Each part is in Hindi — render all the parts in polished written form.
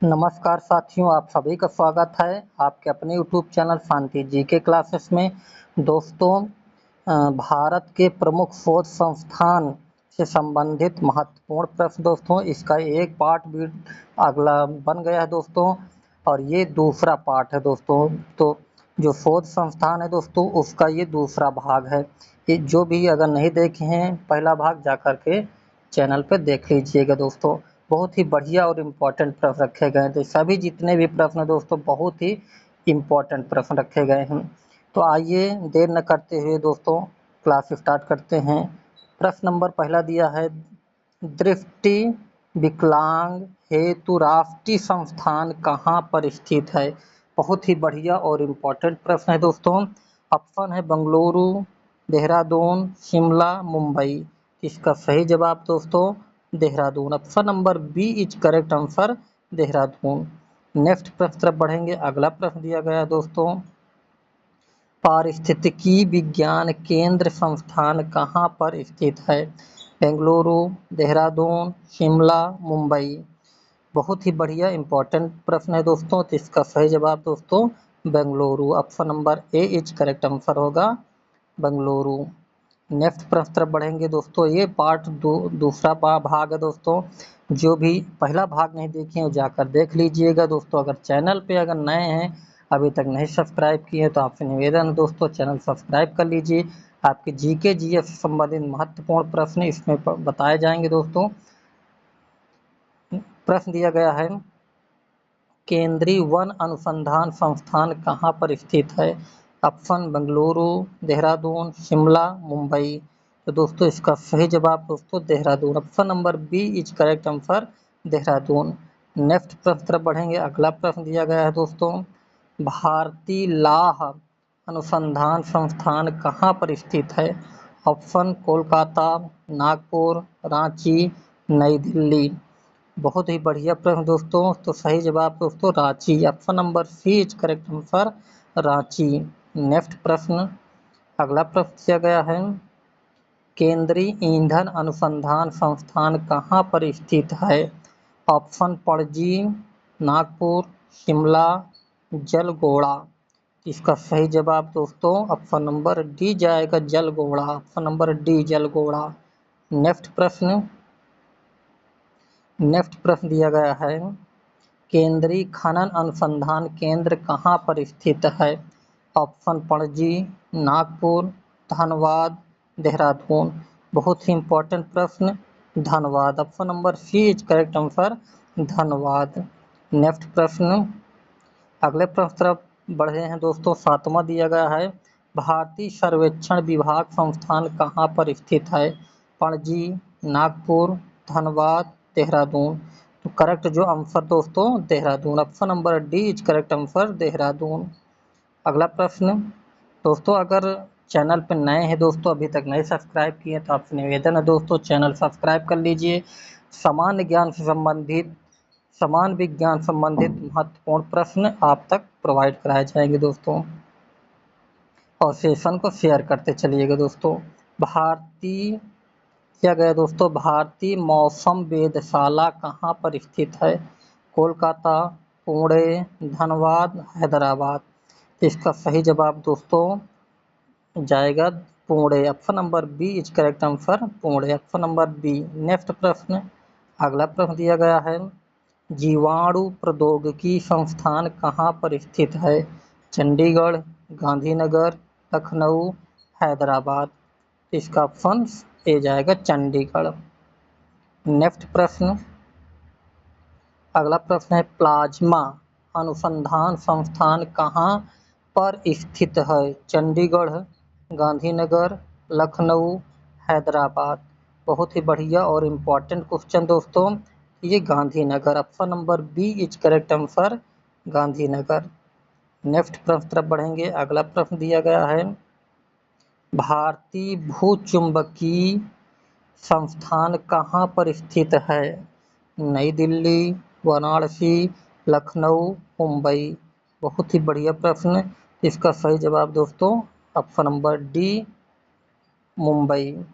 नमस्कार साथियों, आप सभी का स्वागत है आपके अपने यूट्यूब चैनल शांति जीके क्लासेस में। दोस्तों, भारत के प्रमुख शोध संस्थान से संबंधित महत्वपूर्ण प्रश्न दोस्तों, इसका एक पार्ट भी अगला बन गया है दोस्तों, और ये दूसरा पार्ट है दोस्तों। तो जो शोध संस्थान है दोस्तों, उसका ये दूसरा भाग है। ये जो भी अगर नहीं देखे हैं पहला भाग, जा कर के चैनल पे देख लीजिएगा दोस्तों। बहुत ही बढ़िया और इम्पोर्टेंट प्रश्न रखे गए हैं। तो सभी जितने भी प्रश्न दोस्तों, बहुत ही इम्पोर्टेंट प्रश्न रखे गए हैं। तो आइए देर न करते हुए दोस्तों क्लास स्टार्ट करते हैं। प्रश्न नंबर पहला दिया है, दृष्टि विकलांग हेतु राष्ट्रीय संस्थान कहाँ पर स्थित है। बहुत ही बढ़िया और इम्पोर्टेंट प्रश्न है दोस्तों। ऑप्शन है बेंगलुरु, देहरादून, शिमला, मुंबई। इसका सही जवाब दोस्तों Dehradun. Option number B is correct answer, Dehradun. Next प्रश्न तरफ बढ़ेंगे। अगला प्रश्न दिया गया है दोस्तों, पारिस्थितिकी विज्ञान केंद्र संस्थान कहाँ पर स्थित है। बेंगलुरु, देहरादून, शिमला, मुंबई। बहुत ही बढ़िया इंपॉर्टेंट प्रश्न है दोस्तों। तो इसका सही जवाब दोस्तों Bengaluru. Option number A is correct answer होगा, बेंगलुरु। नेक्स्ट प्रश्न तरफ बढ़ेंगे दोस्तों। ये पार्ट दूसरा भाग है दोस्तों। जो भी पहला भाग नहीं देखे हो जाकर देख लीजिएगा दोस्तों। अगर चैनल पे अगर नए हैं, अभी तक नहीं सब्सक्राइब किए हैं, तो आपसे निवेदन है दोस्तों चैनल सब्सक्राइब कर लीजिए। आपके जीके जीएस से संबंधित महत्वपूर्ण प्रश्न इसमें बताए जाएंगे दोस्तों। प्रश्न दिया गया है, केंद्रीय वन अनुसंधान संस्थान कहाँ पर स्थित है। ऑप्शन बेंगलुरु, देहरादून, शिमला, मुंबई। तो दोस्तों इसका सही जवाब दोस्तों Dehradun. Option number B is correct answer, Dehradun. Next प्रश्न तरफ बढ़ेंगे। अगला प्रश्न दिया गया है दोस्तों, भारतीय लाह अनुसंधान संस्थान कहाँ पर स्थित है। ऑप्शन कोलकाता, नागपुर, रांची, नई दिल्ली। बहुत ही बढ़िया प्रश्न दोस्तों। तो सही जवाब दोस्तों Ranchi. Option number C is correct answer, Ranchi. Next प्रश्न। अगला प्रश्न दिया गया है, केंद्रीय ईंधन अनुसंधान संस्थान कहाँ पर स्थित है। ऑप्शन पणजी, नागपुर, शिमला, जलगोड़ा। इसका सही जवाब दोस्तों ऑप्शन नंबर डी जाएगा, Jalgora. Option number D, Jalgora. Next प्रश्न दिया गया है, केंद्रीय खनन अनुसंधान केंद्र कहाँ पर स्थित है। ऑप्शन पणजी, नागपुर, धनबाद, देहरादून। बहुत ही इंपॉर्टेंट प्रश्न, Dhanbad. Option number C is correct answer, Dhanbad. Next प्रश्न। अगले प्रश्न तरफ बढ़े हैं दोस्तों। सातवां दिया गया है, भारतीय सर्वेक्षण विभाग संस्थान कहाँ पर स्थित है। पणजी, नागपुर, धनबाद, देहरादून। तो करेक्ट जो आंसर दोस्तों Dehradun. Option number D is correct answer, Dehradun. अगला प्रश्न दोस्तों, अगर चैनल पर नए हैं दोस्तों, अभी तक नहीं सब्सक्राइब किए, तो आपसे निवेदन है दोस्तों चैनल सब्सक्राइब कर लीजिए। समान विज्ञान संबंधित महत्वपूर्ण प्रश्न आप तक प्रोवाइड कराए जाएंगे दोस्तों, और सेशन को शेयर करते चलिएगा दोस्तों। भारतीय क्या गया दोस्तों, भारतीय मौसम वेधशाला कहाँ पर स्थित है। कोलकाता, पुणे, धनबाद, हैदराबाद। इसका सही जवाब दोस्तों जाएगा Pune. Option number B is correct answer, Pune. Option number B. Next प्रश्न। अगला प्रश्न दिया गया है, जीवाणु प्रौद्योगिकी संस्थान कहाँ पर स्थित है। चंडीगढ़, गांधीनगर, लखनऊ, हैदराबाद। इसका ऑप्शन ए जाएगा चंडीगढ़। नेक्स्ट प्रश्न। अगला प्रश्न है, प्लाज्मा अनुसंधान संस्थान कहाँ पर स्थित है। चंडीगढ़, गांधीनगर, लखनऊ, हैदराबाद। बहुत ही बढ़िया और इम्पोर्टेंट क्वेश्चन दोस्तों, ये Gandhinagar. Option number B is correct answer, Gandhinagar. Next प्रश्न तरफ बढ़ेंगे। अगला प्रश्न दिया गया है, भारतीय भूचुंबकीय संस्थान कहाँ पर स्थित है। नई दिल्ली, वाराणसी, लखनऊ, मुंबई। बहुत ही बढ़िया प्रश्न। इसका सही जवाब दोस्तों option number D, Mumbai.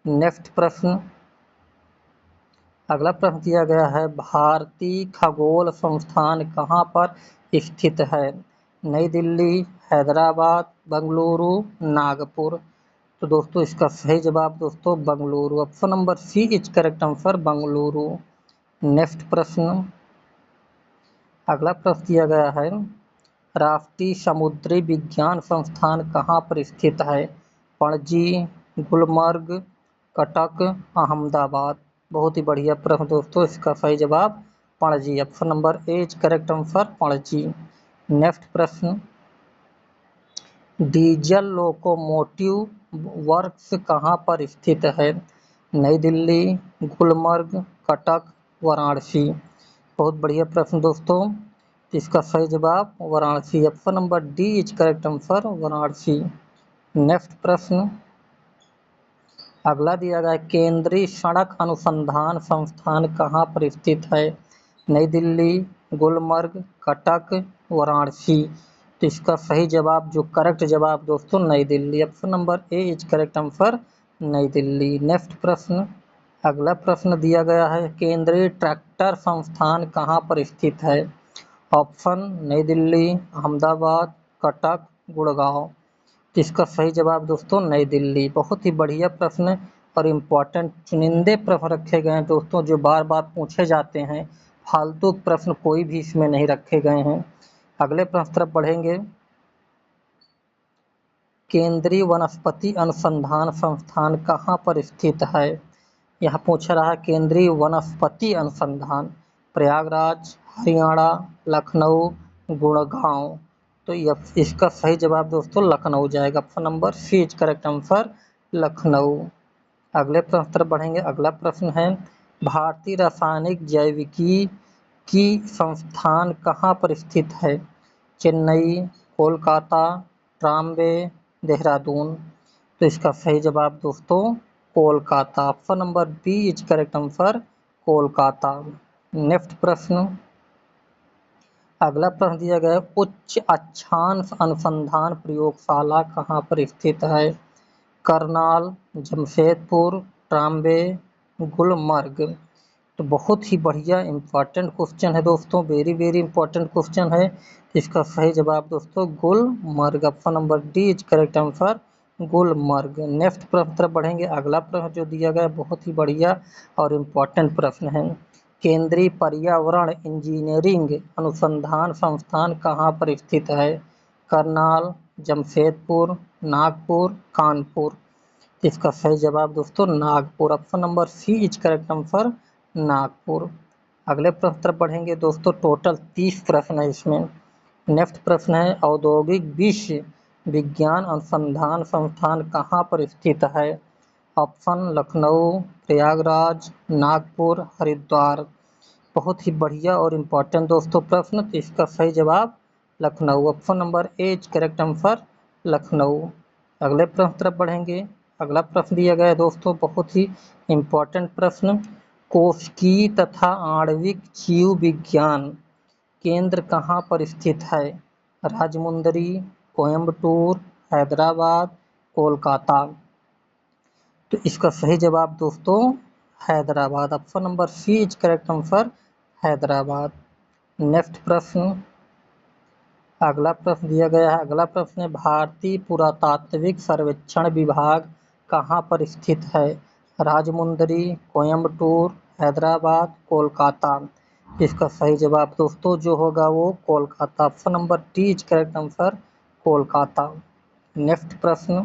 Next प्रश्न। अगला प्रश्न दिया गया है, भारतीय खगोल संस्थान कहाँ पर स्थित है? नई दिल्ली, हैदराबाद, बेंगलुरु, नागपुर। तो दोस्तों इसका सही जवाब दोस्तों Bengaluru, option number C is correct answer, Bengaluru. Next प्रश्न, अगला प्रश्न दिया गया है, राष्ट्रीय समुद्री विज्ञान संस्थान कहाँ पर स्थित है? पणजी, गुलमर्ग, कटक, अहमदाबाद। बहुत ही बढ़िया प्रश्न दोस्तों, इसका सही जवाब Panaji, option number A is correct answer, Panaji. Next प्रश्न, डीजल लोकोमोटिव वर्क्स कहाँ पर स्थित है? नई दिल्ली, गुलमर्ग, कटक, वाराणसी। बहुत बढ़िया प्रश्न दोस्तों, इसका सही जवाब Varanasi, option number D is correct answer, Varanasi. Next प्रश्न, अगला दिया गया, केंद्रीय सड़क अनुसंधान संस्थान कहाँ पर स्थित है? नई दिल्ली, गुलमर्ग, कटक, वाराणसी। तो इसका सही जवाब, जो करेक्ट जवाब दोस्तों, नई Delhi, option number A is correct answer, नई दिल्ली। नेक्स्ट प्रश्न, अगला प्रश्न दिया गया है, केंद्रीय ट्रैक्टर संस्थान कहाँ पर स्थित है? ऑप्शन नई दिल्ली, अहमदाबाद, कटक, गुड़गांव। तो इसका सही जवाब दोस्तों नई दिल्ली। बहुत ही बढ़िया प्रश्न और इम्पोर्टेंट चुनिंदे प्रश्न रखे गए हैं दोस्तों, जो बार बार पूछे जाते हैं। फालतू प्रश्न कोई भी इसमें नहीं रखे गए हैं। अगले प्रश्न तरफ बढ़ेंगे, केंद्रीय वनस्पति अनुसंधान संस्थान कहाँ पर स्थित है? यहाँ पूछ रहा है केंद्रीय वनस्पति अनुसंधान, प्रयागराज, हरियाणा, लखनऊ, गुड़गांव। तो इसका सही जवाब दोस्तों लखनऊ जाएगा, option number C is correct answer, Lucknow. अगले प्रश्न तरफ बढ़ेंगे, अगला प्रश्न है, भारतीय रासायनिक जैविकी की संस्थान कहाँ पर स्थित है? चेन्नई, कोलकाता, ट्राम्बे, देहरादून। तो इसका सही जवाब दोस्तों Kolkata, option number B is correct answer, Kolkata. Next प्रश्न, अगला प्रश्न दिया गया है, उच्च अक्षांश अनुसंधान प्रयोगशाला कहाँ पर स्थित है? करनाल, जमशेदपुर, ट्राम्बे, गुलमर्ग। तो बहुत ही बढ़िया इंपॉर्टेंट क्वेश्चन है दोस्तों, वेरी वेरी इंपॉर्टेंट क्वेश्चन है। इसका सही जवाब दोस्तों Gulmarg, option number D is correct answer, Gulmarg. Next प्रश्न तरफ बढ़ेंगे, अगला प्रश्न जो दिया गया बहुत ही बढ़िया और इम्पोर्टेंट प्रश्न है, केंद्रीय पर्यावरण इंजीनियरिंग अनुसंधान संस्थान कहाँ पर स्थित है? करनाल, जमशेदपुर, नागपुर, कानपुर। इसका सही जवाब दोस्तों Nagpur, option number C is correct answer, Nagpur. अगले प्रश्न तरफ बढ़ेंगे दोस्तों, टोटल 30 प्रश्न है इसमें। नेक्स्ट प्रश्न है, औद्योगिक विश्व विज्ञान अनुसंधान संस्थान कहाँ पर स्थित है? ऑप्शन लखनऊ, प्रयागराज, नागपुर, हरिद्वार। बहुत ही बढ़िया और इम्पोर्टेंट दोस्तों प्रश्न, तो इसका सही जवाब Lucknow, option number A is correct answer, Lucknow. अगले प्रश्न तरफ बढ़ेंगे, अगला प्रश्न दिया गया है दोस्तों बहुत ही इम्पोर्टेंट प्रश्न, कोशिकीय तथा आणविक जीव विज्ञान केंद्र कहाँ पर स्थित है? राजमुंदरी, कोयम्बटूर, हैदराबाद, कोलकाता। तो इसका सही जवाब दोस्तों Hyderabad, option number C is correct answer, Hyderabad. Next प्रश्न, अगला प्रश्न दिया गया है, अगला प्रश्न है, भारतीय पुरातात्विक सर्वेक्षण विभाग कहाँ पर स्थित है? राजमुंदरी, कोयम्बटूर, हैदराबाद, कोलकाता। इसका सही जवाब दोस्तों जो होगा वो Kolkata, option number D is correct answer, Kolkata. Next प्रश्न,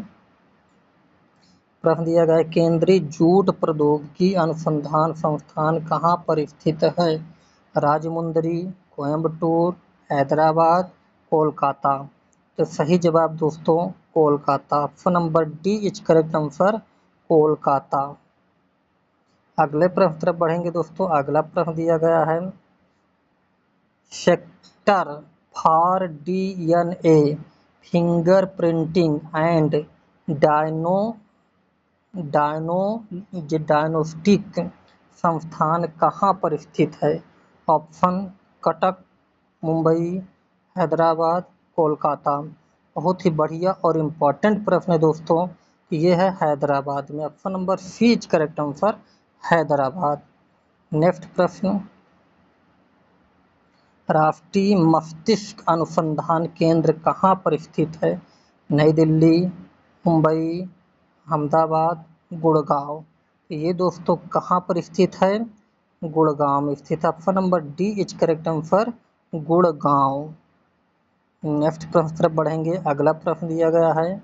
प्रश्न दिया गया है, केंद्रीय जूट प्रौद्योगिकी अनुसंधान संस्थान कहाँ पर स्थित है? राजमुंदरी, कोयम्बटूर, हैदराबाद, कोलकाता। तो सही जवाब दोस्तों Kolkata, option number D is correct answer, Kolkata. अगले प्रश्न तरफ बढ़ेंगे दोस्तों, अगला प्रश्न दिया गया है, centre for DNA fingerprinting and dyno diagnostic संस्थान कहाँ पर स्थित है? ऑप्शन कटक, मुंबई, हैदराबाद, कोलकाता। बहुत ही बढ़िया और इम्पोर्टेंट प्रश्न है दोस्तों, ये है हैदराबाद में, option number C is correct answer, Hyderabad. Next प्रश्न, राष्ट्रीय मस्तिष्क अनुसंधान केंद्र कहाँ पर स्थित है? नई दिल्ली, मुंबई, अहमदाबाद, गुड़गांव। तो ये दोस्तों कहाँ पर स्थित है? गुड़गांव में स्थित है। Option number D is correct answer, Gurgaon. Next प्रश्न तरफ बढ़ेंगे। अगला प्रश्न दिया गया है,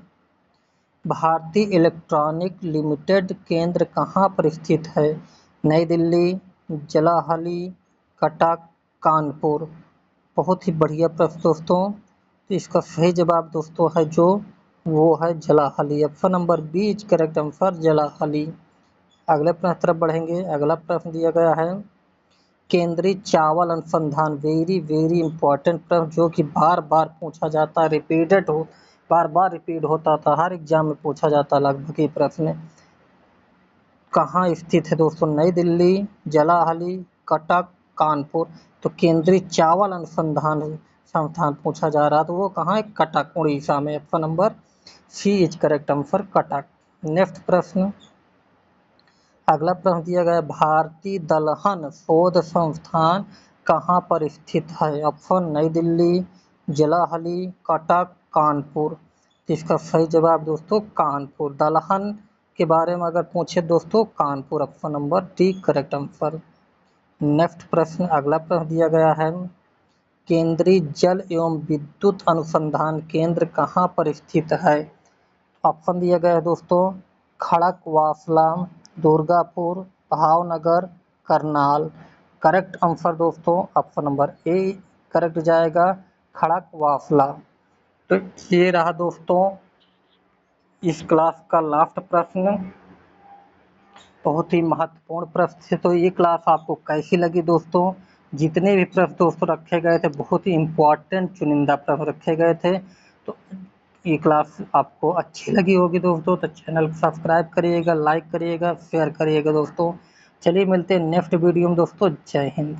भारतीय इलेक्ट्रॉनिक लिमिटेड केंद्र कहाँ पर स्थित है? नई दिल्ली, जलाहली, कटक, कानपुर। बहुत ही बढ़िया प्रश्न दोस्तों। तो इसका सही जवाब दोस्तों है जो वो है Jalahalli. Option number B is correct answer, Jalahalli. अगले प्रश्न तरफ बढ़ेंगे। अगला प्रश्न दिया गया है, केंद्रीय चावल अनुसंधान, वेरी वेरी इंपॉर्टेंट प्रश्न जो कि बार बार पूछा जाता है, रिपीटेड हो, बार बार रिपीट होता था, हर एग्जाम में पूछा जाता लगभग ये प्रश्न। कहाँ स्थित है दोस्तों? नई दिल्ली, जलाहली, कटक, कानपुर। तो केंद्रीय चावल अनुसंधान संस्थान पूछा जा रहा, तो वो कहाँ है? कटक, उड़ीसा में। Option number C is correct answer, Cuttack. Next प्रश्न, अगला प्रश्न दिया गया, भारतीय दलहन शोध संस्थान कहाँ पर स्थित है? ऑप्शन नई दिल्ली, जलाहली, कटक, कानपुर। तो इसका सही जवाब दोस्तों कानपुर। दलहन के बारे में अगर पूछे दोस्तों, Kanpur. Option number D correct answer. Next प्रश्न, अगला प्रश्न दिया गया है, केंद्रीय जल एवं विद्युत अनुसंधान केंद्र कहाँ पर स्थित है? ऑप्शन दिया गया है दोस्तों, खड़कवासला, दुर्गापुर, भावनगर, करनाल। करेक्ट आंसर दोस्तों ऑप्शन नंबर ए करेक्ट जाएगा, खड़कवासला। तो ये रहा दोस्तों इस क्लास का लास्ट प्रश्न। बहुत ही महत्वपूर्ण प्रश्न थे। तो ये क्लास आपको कैसी लगी दोस्तों? जितने भी प्रश्न दोस्तों रखे गए थे, बहुत ही इम्पोर्टेंट चुनिंदा प्रश्न रखे गए थे। तो ये क्लास आपको अच्छी लगी होगी दोस्तों। तो चैनल को सब्सक्राइब करिएगा, लाइक करिएगा, शेयर करिएगा दोस्तों। चलिए मिलते हैं नेक्स्ट वीडियो में दोस्तों। जय हिंद।